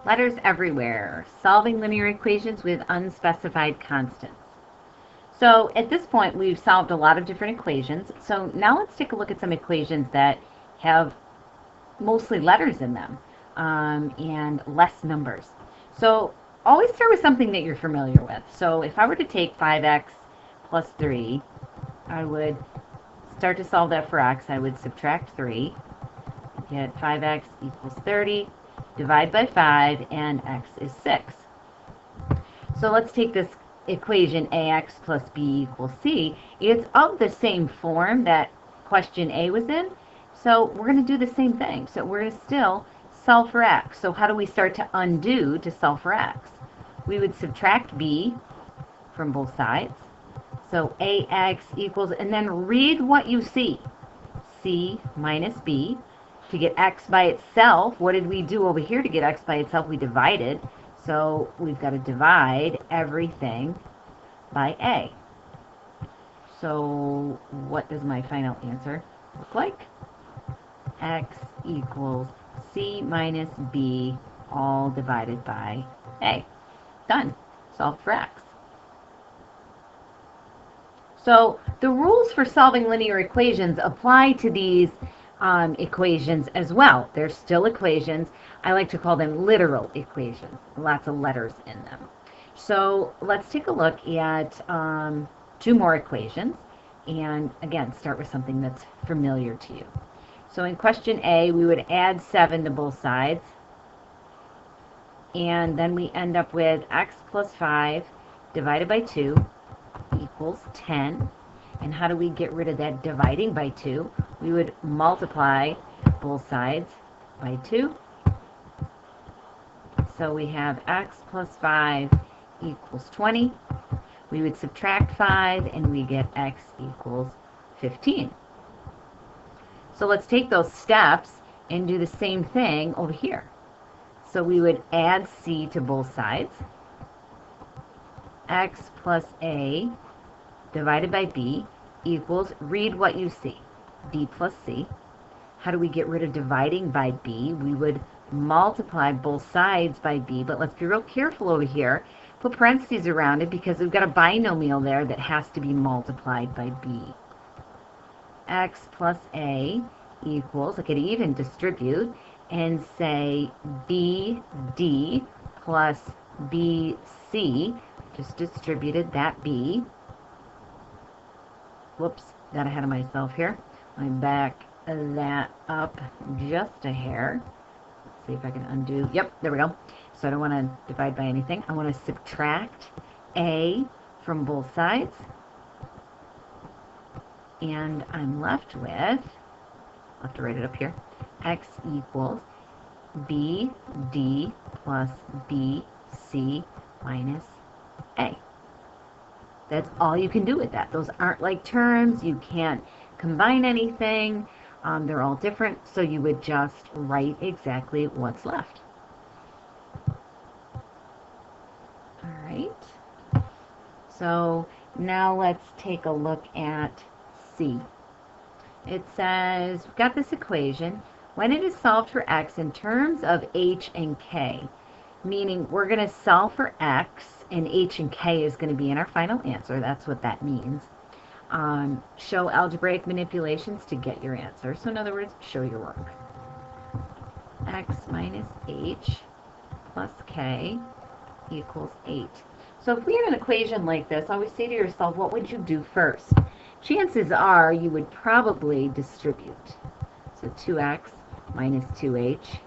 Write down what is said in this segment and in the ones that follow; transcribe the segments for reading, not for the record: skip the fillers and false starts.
Letters everywhere. Solving linear equations with unspecified constants. So at this point, we've solved a lot of different equations. So now let's take a look at some equations that have mostly letters in them and less numbers. So always start with something that you're familiar with. So if I were to take 5x plus 3, I would start to solve that for x. I would subtract 3, get 5x equals 30, divide by 5, and x is 6. So let's take this equation ax plus b equals c. It's of the same form that question A was in, so we're going to do the same thing. So we're going to still solve for x. So how do we start to undo to solve for x? We would subtract b from both sides. So ax equals, and then read what you see. C minus b. To get x by itself, what did we do over here to get x by itself? We divided. So we've got to divide everything by a. So what does my final answer look like? X equals c minus b all divided by a. Done. Solved for x. So the rules for solving linear equations apply to these equations as well. They're still equations. I like to call them literal equations. Lots of letters in them. So let's take a look at 2 more equations. And again, start with something that's familiar to you. So in question A, we would add 7 to both sides. And then we end up with x plus 5 divided by 2 equals 10. And how do we get rid of that dividing by 2? We would multiply both sides by 2. So we have x plus 5 equals 20. We would subtract 5, and we get x equals 15. So let's take those steps and do the same thing over here. So we would add c to both sides. X plus a divided by b equals, read what you see, b plus c. How do we get rid of dividing by b? We would multiply both sides by b, but let's be real careful over here. Put parentheses around it because we've got a binomial there that has to be multiplied by b. X plus a equals, I could even distribute and say bd plus bc. Just distributed that b. Whoops, got ahead of myself here. Let me back that up just a hair. Let's see if I can undo. Yep, there we go. So I don't want to divide by anything. I want to subtract a from both sides. And I'm left with, I'll have to write it up here, x equals bd plus bc minus a. That's all you can do with that. Those aren't like terms. You can't combine anything. They're all different, so you would just write exactly what's left. All right. So now let's take a look at C. It says, we've got this equation. When it is solved for x in terms of h and k, meaning we're going to solve for x, and h and k is going to be in our final answer. That's what that means. Show algebraic manipulations to get your answer. So in other words, show your work. X minus h plus k equals 8. So if we had an equation like this, always say to yourself, what would you do first? Chances are you would probably distribute. So 2x minus 2h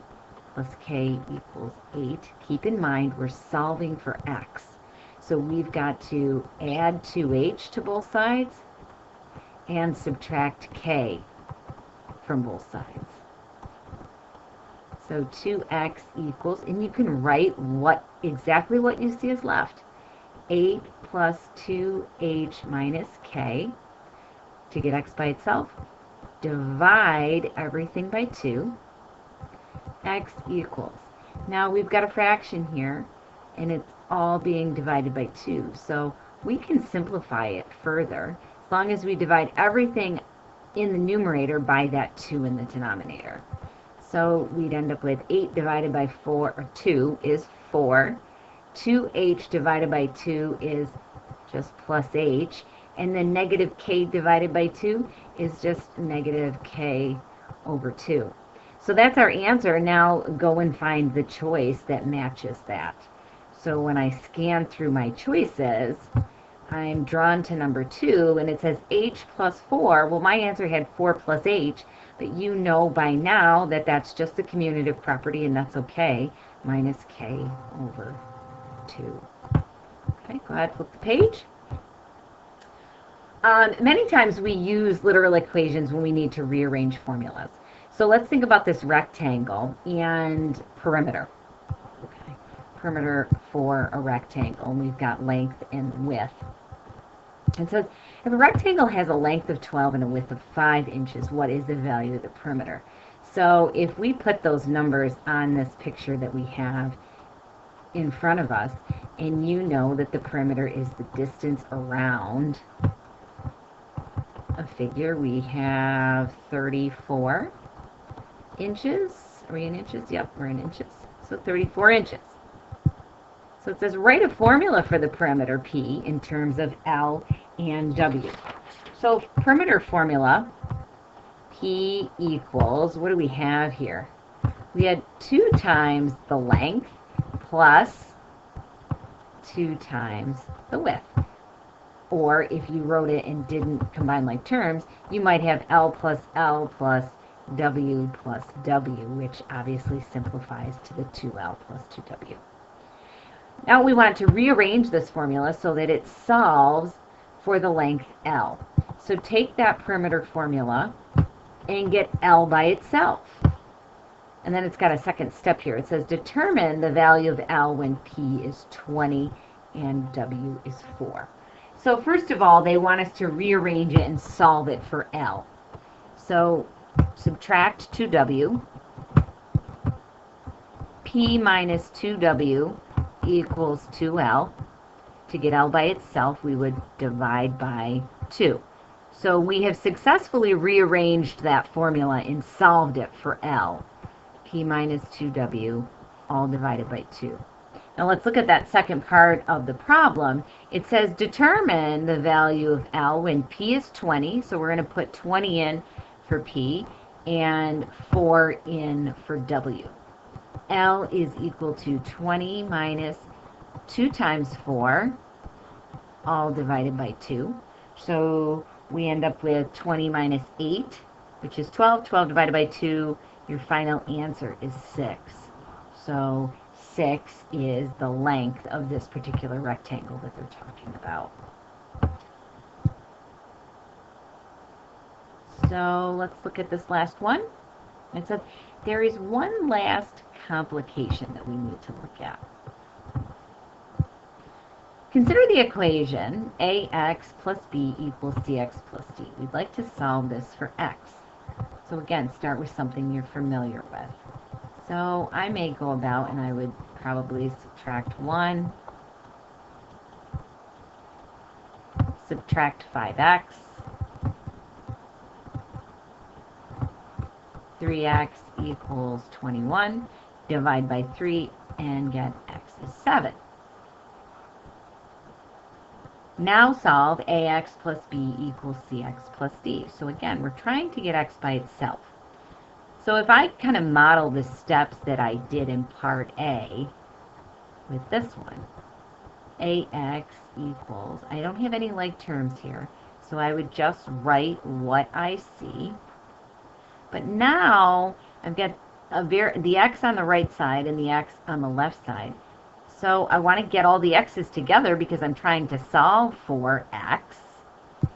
plus k equals 8. Keep in mind we're solving for x. So we've got to add 2h to both sides and subtract k from both sides. So 2x equals, and you can write exactly what you see is left. 8 plus 2h minus k. To get x by itself, divide everything by 2. X equals. Now we've got a fraction here, and it's all being divided by 2. So we can simplify it further as long as we divide everything in the numerator by that 2 in the denominator. So we'd end up with 8 divided by 4, or 2 is 4. 2h divided by 2 is just plus h. And then negative k divided by 2 is just negative k over 2. So that's our answer. Now go and find the choice that matches that. So when I scan through my choices, I'm drawn to number 2, and it says h plus 4. Well, my answer had 4 plus h, but you know by now that that's just the commutative property, and that's okay, minus k over 2. Okay, go ahead, flip the page. Many times we use literal equations when we need to rearrange formulas. So let's think about this rectangle and perimeter. Okay, perimeter for a rectangle. We've got length and width. And so if a rectangle has a length of 12 and a width of 5 inches, what is the value of the perimeter? So if we put those numbers on this picture that we have in front of us, and you know that the perimeter is the distance around a figure, we have 34 inches. Are we in inches? Yep, we're in inches. So 34 inches. So it says write a formula for the perimeter P in terms of L and W. So perimeter formula, P equals, what do we have here? We had 2 times the length plus 2 times the width. Or if you wrote it and didn't combine like terms, you might have L plus W plus W, which obviously simplifies to the 2L plus 2W. Now we want to rearrange this formula so that it solves for the length L. So take that perimeter formula and get L by itself. And then it's got a second step here. It says determine the value of L when P is 20 and W is 4. So first of all, they want us to rearrange it and solve it for L. So subtract 2W. P minus 2W equals 2L. To get L by itself, we would divide by 2. So we have successfully rearranged that formula and solved it for L. P minus 2W, all divided by 2. Now let's look at that second part of the problem. It says determine the value of L when P is 20. So we're going to put 20 in for P and 4 in for W. L is equal to 20 minus 2 times 4, all divided by 2. So we end up with 20 minus 8, which is 12. 12 divided by 2, your final answer is 6. So 6 is the length of this particular rectangle that they're talking about. So let's look at this last one. It says there is one last complication that we need to look at. Consider the equation ax plus b equals cx plus d. We'd like to solve this for x. So again, start with something you're familiar with. So I may go about and I would probably subtract 1, subtract 5x, 3x equals 21, divide by 3, and get x is 7. Now solve ax plus b equals cx plus d. So again, we're trying to get x by itself. So if I kind of model the steps that I did in part A with this one, ax equals, I don't have any like terms here, so I would just write what I see. But now I've got the x on the right side and the x on the left side. So I want to get all the x's together because I'm trying to solve for x. So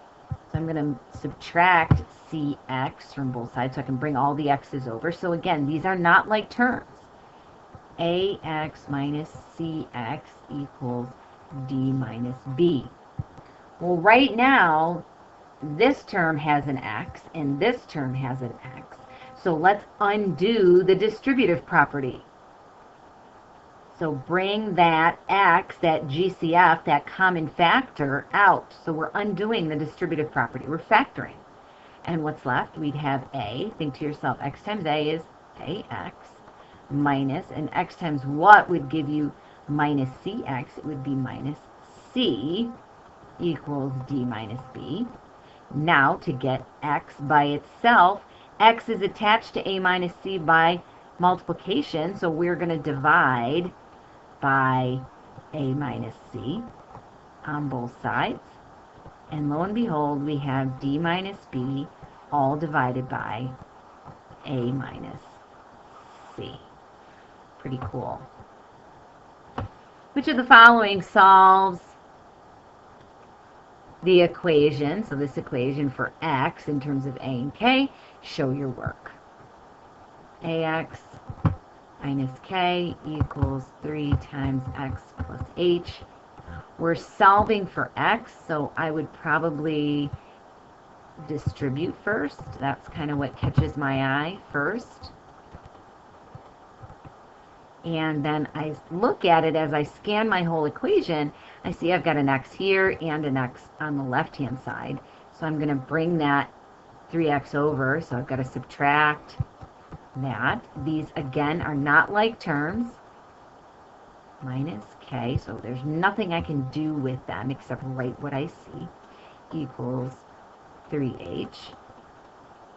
I'm going to subtract cx from both sides so I can bring all the x's over. So again, these are not like terms. ax minus cx equals d minus b. Well, right now, this term has an x and this term has an x. So let's undo the distributive property. So bring that x, that GCF, that common factor out. So we're undoing the distributive property. We're factoring. And what's left? We'd have a. Think to yourself, x times a is ax minus, and x times what would give you minus cx? It would be minus c equals d minus b. Now, to get x by itself, x is attached to a minus c by multiplication, so we're going to divide by a minus c on both sides. And lo and behold, we have d minus b all divided by a minus c. Pretty cool. Which of the following solves the equation? So this equation for x in terms of a and k, show your work. Ax minus k equals 3 times x plus h. We're solving for x, so I would probably distribute first. That's kind of what catches my eye first. And then I look at it as I scan my whole equation. I see I've got an x here and an x on the left-hand side. So I'm going to bring that 3x over. So I've got to subtract that. These, again, are not like terms. Minus k, so there's nothing I can do with them except write what I see, equals 3h.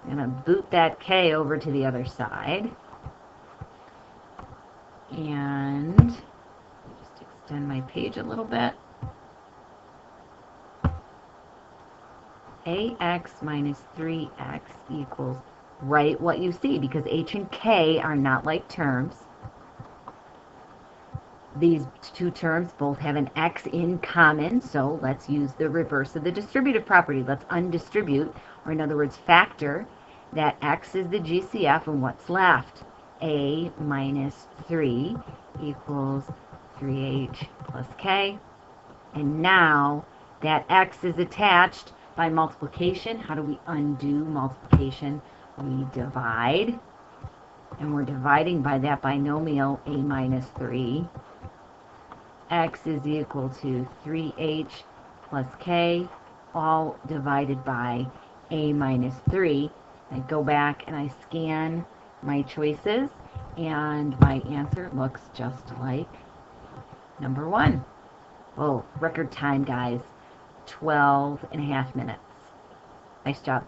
I'm going to boot that k over to the other side. And just extend my page a little bit. Ax minus 3x equals, write what you see, because h and k are not like terms. These two terms both have an x in common, so let's use the reverse of the distributive property. Let's undistribute, or in other words, factor that x is the GCF, and what's left? A minus 3 equals 3h plus k. And now that x is attached by multiplication. How do we undo multiplication? We divide, and we're dividing by that binomial a minus 3. X is equal to 3h plus k, all divided by a minus 3. I go back and I scan my choices, and my answer looks just like number 1. Oh, record time, guys, 12 and a half minutes. Nice job.